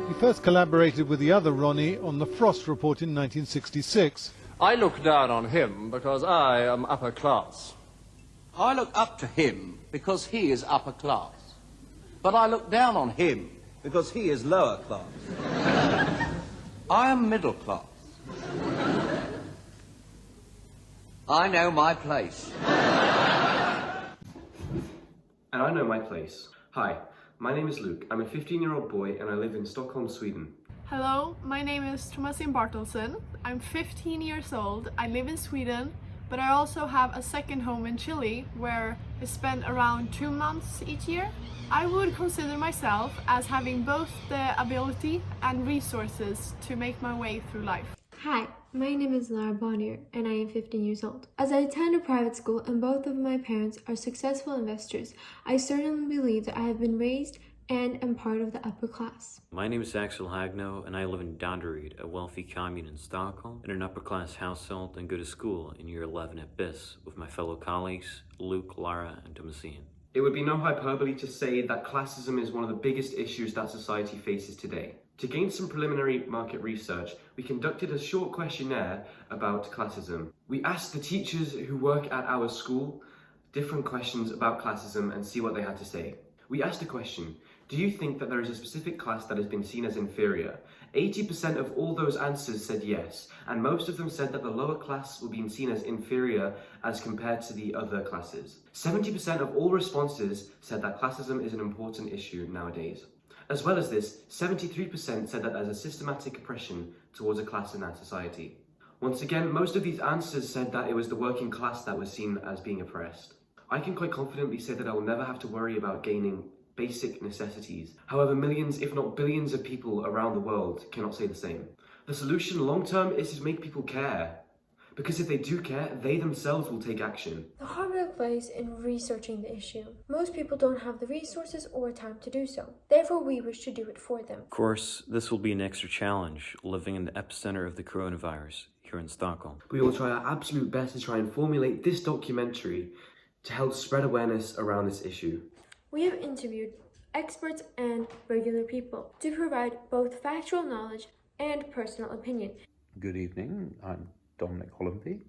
He first collaborated with the other Ronnie on the Frost Report in 1966. I look down on him because I am upper class. I look up to him because he is upper class. But I look down on him because he is lower class. I am middle class. I know my place. And I know my place. Hi, my name is Luke. I'm a 15-year-old boy and I live in Stockholm, Sweden. Hello, my name is Thomasine Bartholdson. I'm 15 years old. I live in Sweden, but I also have a second home in Chile where I spend around 2 months each year. I would consider myself as having both the ability and resources to make my way through life. Hi, my name is Lara Bonnier and I am 15 years old. As I attend a private school and both of my parents are successful investors, I certainly believe that I have been raised and am part of the upper class. My name is Axel Hagnö and I live in Danderyd, a wealthy commune in Stockholm, in an upper class household and go to school in year 11 at BIS with my fellow colleagues Luke, Lara and Thomasine. It would be no hyperbole to say that classism is one of the biggest issues that society faces today. To gain some preliminary market research, we conducted a short questionnaire about classism. We asked the teachers who work at our school different questions about classism and see what they had to say. We asked the question, do you think that there is a specific class that has been seen as inferior? 80% of all those answers said yes, and most of them said that the lower class were being seen as inferior as compared to the other classes. 70% of all responses said that classism is an important issue nowadays. As well as this, 73% said that there's a systematic oppression towards a class in our society. Once again, most of these answers said that it was the working class that was seen as being oppressed. I can quite confidently say that I will never have to worry about gaining basic necessities. However, millions, if not billions of people around the world cannot say the same. The solution long term is to make people care. Because if they do care, they themselves will take action. The hard work lies in researching the issue. Most people don't have the resources or time to do so. Therefore, we wish to do it for them. Of course, this will be an extra challenge, living in the epicenter of the coronavirus here in Stockholm. We will try our absolute best to try and formulate this documentary to help spread awareness around this issue. We have interviewed experts and regular people to provide both factual knowledge and personal opinion. Good evening, I'm Dominic Hollenby.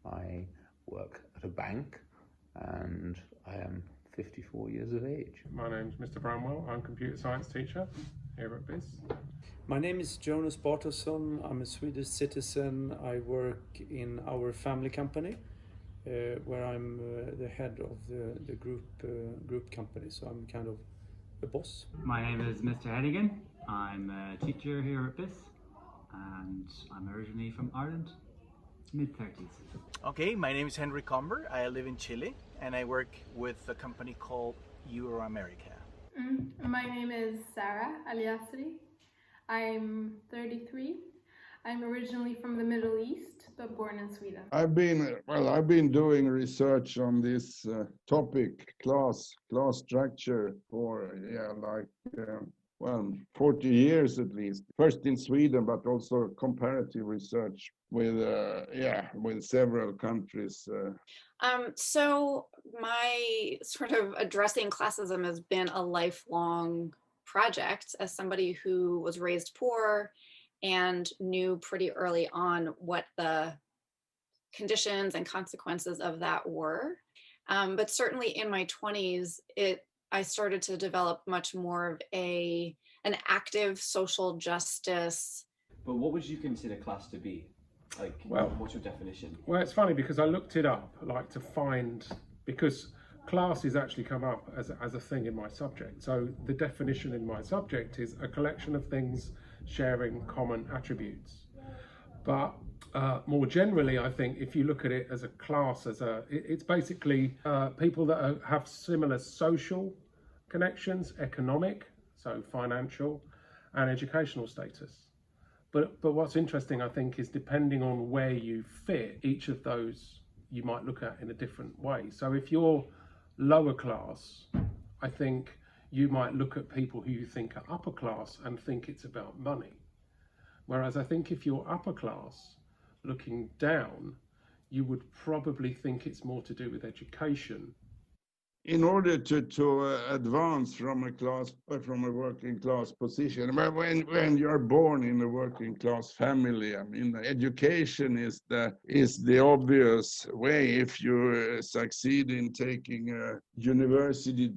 I work at a bank and I am 54 years of age. My name's Mr. Bramwell. I'm a computer science teacher here at BIS. My name is Jonas Bartholdson. I'm a Swedish citizen. I work in our family company where I'm the head of the group company, so I'm kind of the boss. My name is Mr. Hennigan. I'm a teacher here at BIS and I'm originally from Ireland. Mid-30s. Okay, my name is Henry Comber. I live in Chile and I work with a company called Euro-America. My name is Sarah Aliasri. I'm 33. I'm originally from the Middle East, but born in Sweden. I've been doing research on this topic, class structure for 40 years at least. First in Sweden, but also comparative research with several countries. So my sort of addressing classism has been a lifelong project as somebody who was raised poor and knew pretty early on what the conditions and consequences of that were. But certainly in my 20s, I started to develop much more of an active social justice. But what would you consider class to be? Like, what's your definition? Well, it's funny because I looked it up, because class has actually come up as a thing in my subject. So the definition in my subject is a collection of things sharing common attributes. But more generally, I think if you look at it as a class, it's basically people that have similar social connections, economic, so financial, and educational status. But what's interesting, I think, is depending on where you fit, each of those you might look at in a different way. So if you're lower class, I think you might look at people who you think are upper class and think it's about money. Whereas I think if you're upper class, looking down, you would probably think it's more to do with education in order to advance from a working class position, when you're born in a working class family, I mean, education is the obvious way. If you succeed in taking a university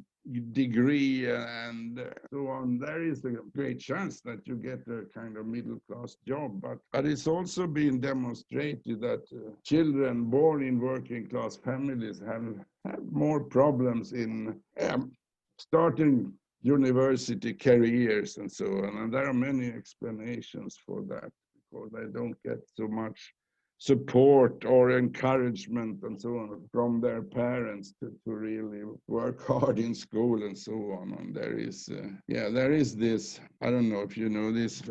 degree and so on, there is a great chance that you get a kind of middle class job. But it's also been demonstrated that children born in working class families have more problems in starting university careers and so on. And there are many explanations for that, because they don't get so much support or encouragement and so on from their parents to really work hard in school and so on. And there is this, I don't know if you know this,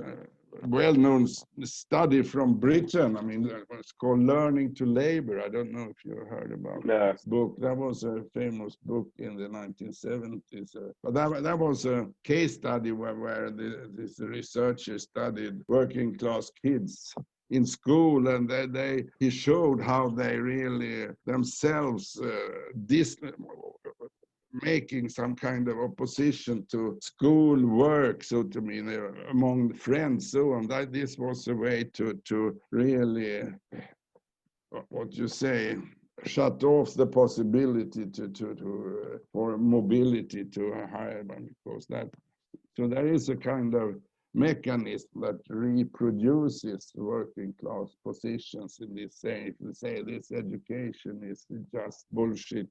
well-known study from Britain. I mean, it's called Learning to Labor. I don't know if you heard about this book. That was a famous book in the 1970s. But that was a case study where this researcher studied working class kids in school, and he showed how they really themselves making some kind of opposition to school work, so to mean among friends, so on. That this was a way to really, what you say, shut off the possibility for mobility to a higher one, because that. So there is a kind of mechanism that reproduces working class positions in this say this education is just bullshit.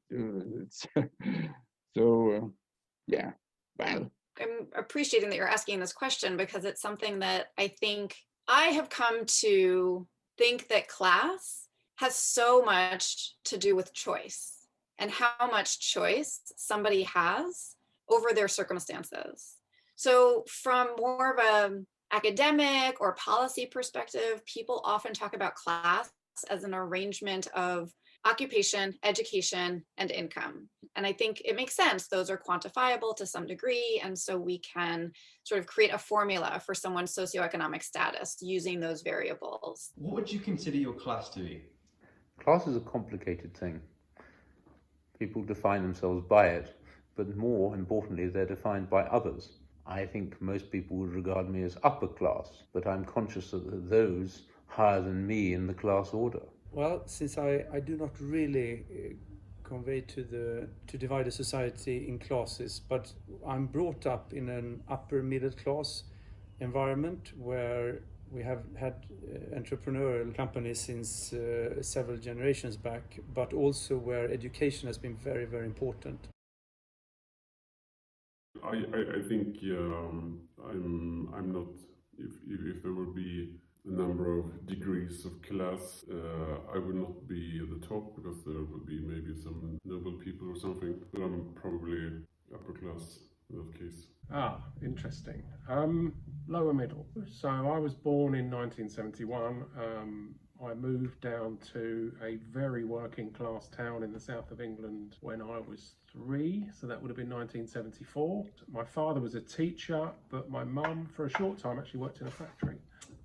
So yeah, well, I'm appreciating that you're asking this question, because it's something that I think I have come to think that class has so much to do with choice, and how much choice somebody has over their circumstances. So from more of an academic or policy perspective, people often talk about class as an arrangement of occupation, education, and income. And I think it makes sense. Those are quantifiable to some degree. And so we can sort of create a formula for someone's socioeconomic status using those variables. What would you consider your class to be? Class is a complicated thing. People define themselves by it, but more importantly, they're defined by others. I think most people would regard me as upper class, but I'm conscious that those higher than me in the class order. Well, since I do not really convey to divide a society in classes, but I'm brought up in an upper middle class environment where we have had entrepreneurial companies since several generations back, but also where education has been very, very important. I think I'm not. If there would be a number of degrees of class, I would not be at the top, because there would be maybe some noble people or something. But I'm probably upper class in that case. Ah, interesting. Lower middle. So I was born in 1971. I moved down to a very working class town in the south of England when I was 3, so that would have been 1974. My father was a teacher, but my mum, for a short time, actually worked in a factory.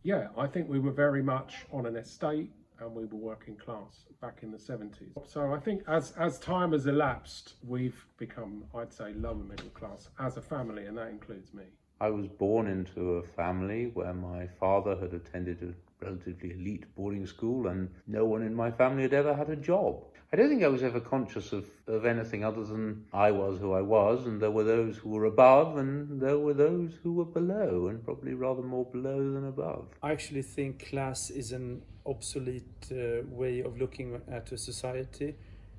Yeah, I think we were very much on an estate, and we were working class back in the 70s. So I think as time has elapsed, we've become, I'd say, lower middle class as a family, and that includes me. I was born into a family where my father had attended a relatively elite boarding school, and no one in my family had ever had a job. I don't think I was ever conscious of anything other than I was who I was, and there were those who were above and there were those who were below, and probably rather more below than above. I actually think class is an obsolete way of looking at a society,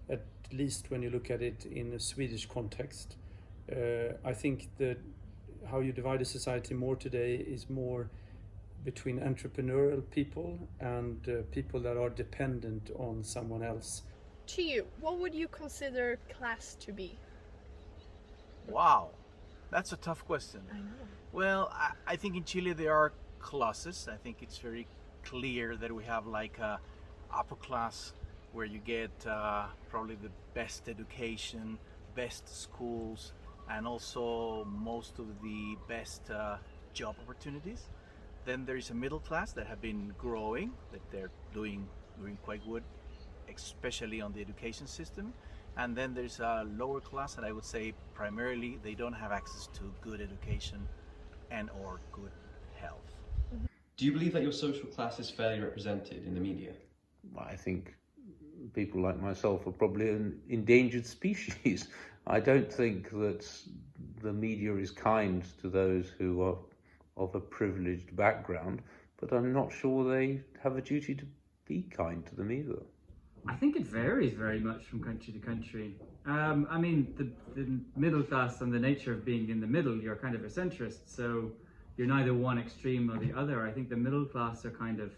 at least when you look at it in a Swedish context. I think that how you divide a society more today is more between entrepreneurial people and people that are dependent on someone else. To you, what would you consider class to be? Wow, that's a tough question. I know. Well, I think in Chile there are classes. I think it's very clear that we have like a upper class where you get probably the best education, best schools, and also most of the best job opportunities. Then there is a middle class that have been growing, that they're doing quite good, especially on the education system. And then there's a lower class that I would say primarily they don't have access to good education and or good health. Do you believe that your social class is fairly represented in the media? I think people like myself are probably an endangered species. I don't think that the media is kind to those who are of a privileged background, but I'm not sure they have a duty to be kind to them either. I think it varies very much from country to country. I mean, the middle class and the nature of being in the middle, you're kind of a centrist, so you're neither one extreme or the other. I think the middle class are kind of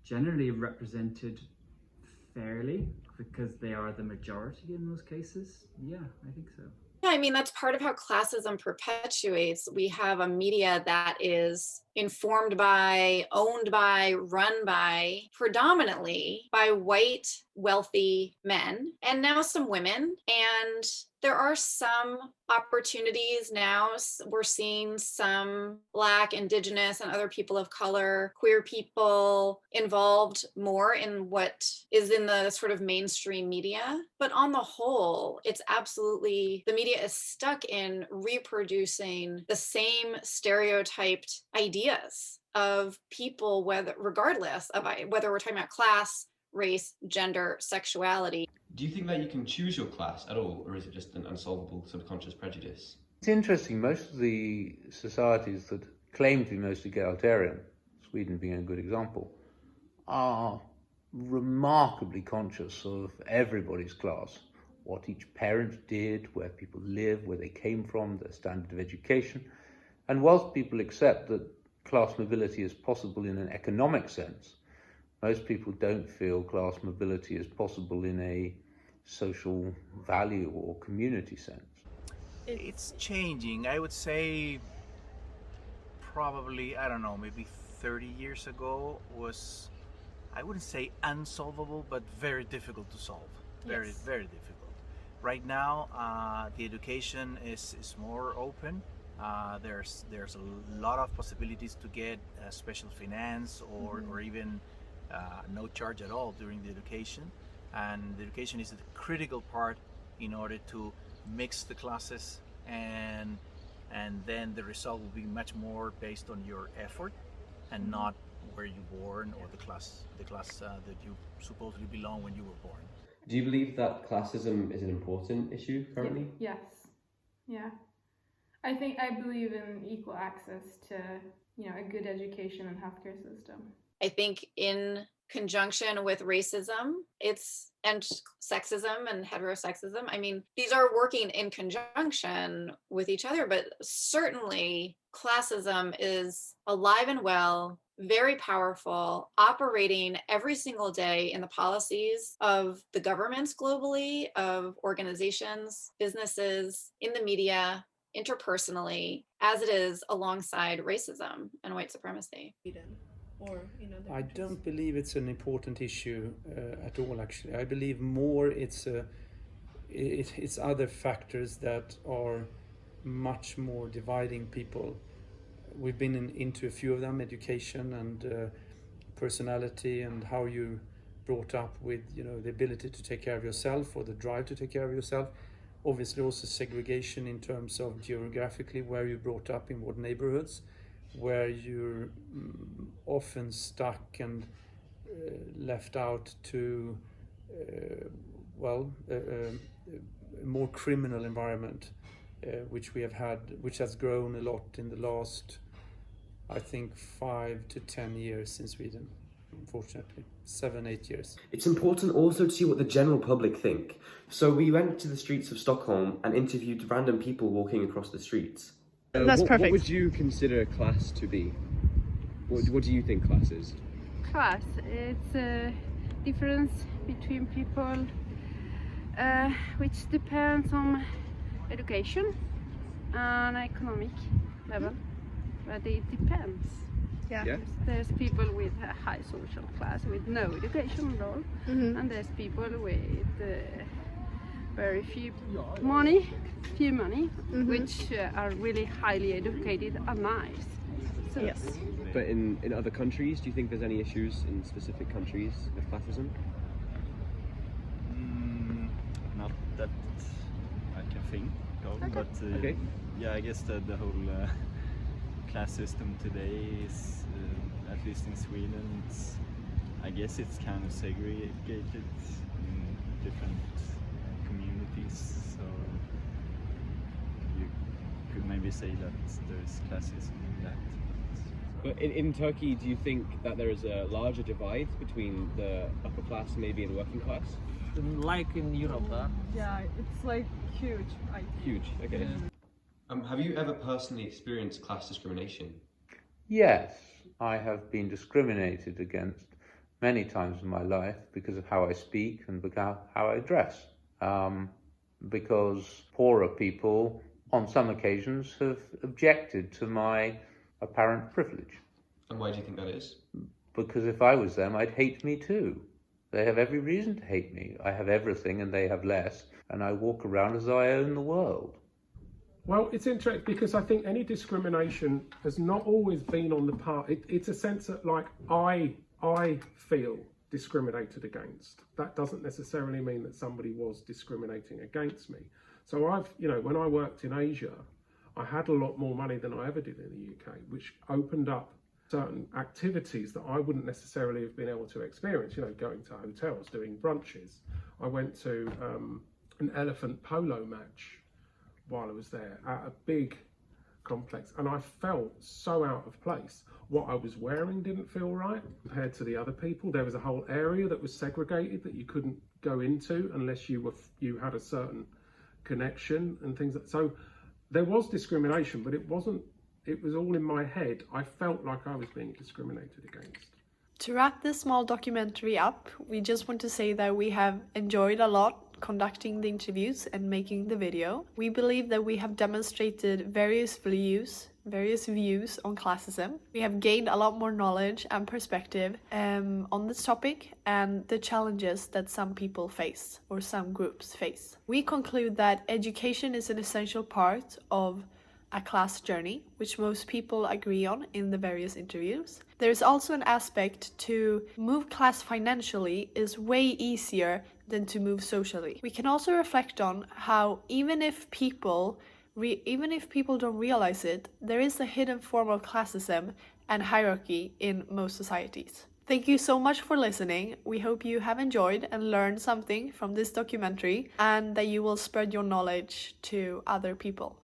generally represented fairly because they are the majority in most cases. Yeah, I think so. Yeah, I mean, that's part of how classism perpetuates. We have a media that is informed by, owned by, run by, predominantly by white, wealthy men, and now some women. And there are some opportunities now. We're seeing some Black, Indigenous, and other people of color, queer people involved more in what is in the sort of mainstream media. But on the whole, it's absolutely, the media is stuck in reproducing the same stereotyped ideas of people, regardless of whether we're talking about class, race, gender, sexuality. Do you think that you can choose your class at all, or is it just an unsolvable subconscious prejudice? It's interesting, most of the societies that claim to be most egalitarian, Sweden being a good example, are remarkably conscious of everybody's class, what each parent did, where people live, where they came from, their standard of education. And whilst people accept that class mobility is possible in an economic sense, most people don't feel class mobility is possible in a social value or community sense. It's changing. I would say probably, I don't know, maybe 30 years ago was, I wouldn't say unsolvable, but very difficult to solve. Very, yes. Very difficult. Right now, the education is more open. There's a lot of possibilities to get special finance or even no charge at all during the education, and the education is a critical part in order to mix the classes, and then the result will be much more based on your effort and not where you're born or the class that you supposedly belong when you were born. Do you believe that classism is an important issue currently? Yes. Yeah. I believe in equal access to, a good education and healthcare system. I think in conjunction with racism, and sexism and heterosexism, I mean, these are working in conjunction with each other, but certainly classism is alive and well, very powerful, operating every single day in the policies of the governments globally, of organizations, businesses, in the media, interpersonally, as it is alongside racism and white supremacy. Or in other I don't believe it's an important issue at all, actually. I believe more it's other factors that are much more dividing people. We've been into a few of them: education and personality, and how you brought up with the ability to take care of yourself or the drive to take care of yourself. Obviously also segregation in terms of geographically where you brought up, in what neighborhoods, where you're often stuck and left out to a more criminal environment, which has grown a lot in the last, I think, 5 to 10 years in Sweden. Unfortunately, 7-8 years. It's important also to see what the general public think. So we went to the streets of Stockholm and interviewed random people walking across the streets. That's perfect. What would you consider class to be? What do you think class is? Class, it's a difference between people which depends on education and economic level, but it depends. Yeah. There's people with a high social class with no education at all, and there's people with very few money, which are really highly educated and nice. So, yes. But in other countries, do you think there's any issues in specific countries with classism? Not that I can think of, but yeah, I guess that the whole class system today is, at least in Sweden, I guess it's kind of segregated in different communities, so you could maybe say that there's classism in that. But in Turkey, do you think that there is a larger divide between the upper class maybe and working class? Like in Europe, yeah, it's like huge. I think. Huge, okay. Have you ever personally experienced class discrimination? Yes, I have been discriminated against many times in my life because of how I speak and because how I dress. Because poorer people, on some occasions, have objected to my apparent privilege. And why do you think that is? Because if I was them, I'd hate me too. They have every reason to hate me. I have everything and they have less, and I walk around as though I own the world. Well, it's interesting because I think any discrimination has not always been on the part. It's a sense that, like, I feel discriminated against. That doesn't necessarily mean that somebody was discriminating against me. So when I worked in Asia, I had a lot more money than I ever did in the UK, which opened up certain activities that I wouldn't necessarily have been able to experience, going to hotels, doing brunches. I went to an elephant polo match while I was there at a big complex, and I felt so out of place. What I was wearing didn't feel right compared to the other people. There was a whole area that was segregated that you couldn't go into unless you had a certain connection and things. So there was discrimination, but it was all in my head. I felt like I was being discriminated against. To wrap this small documentary up, we just want to say that we have enjoyed a lot conducting the interviews and making the video. We believe that we have demonstrated various views on classism. We have gained a lot more knowledge and perspective on this topic and the challenges that some people face or some groups face. We conclude that education is an essential part of a class journey, which most people agree on in the various interviews. There is also an aspect to move class financially is way easier than to move socially. We can also reflect on how even if people don't realize it, there is a hidden form of classism and hierarchy in most societies. Thank you so much for listening. We hope you have enjoyed and learned something from this documentary and that you will spread your knowledge to other people.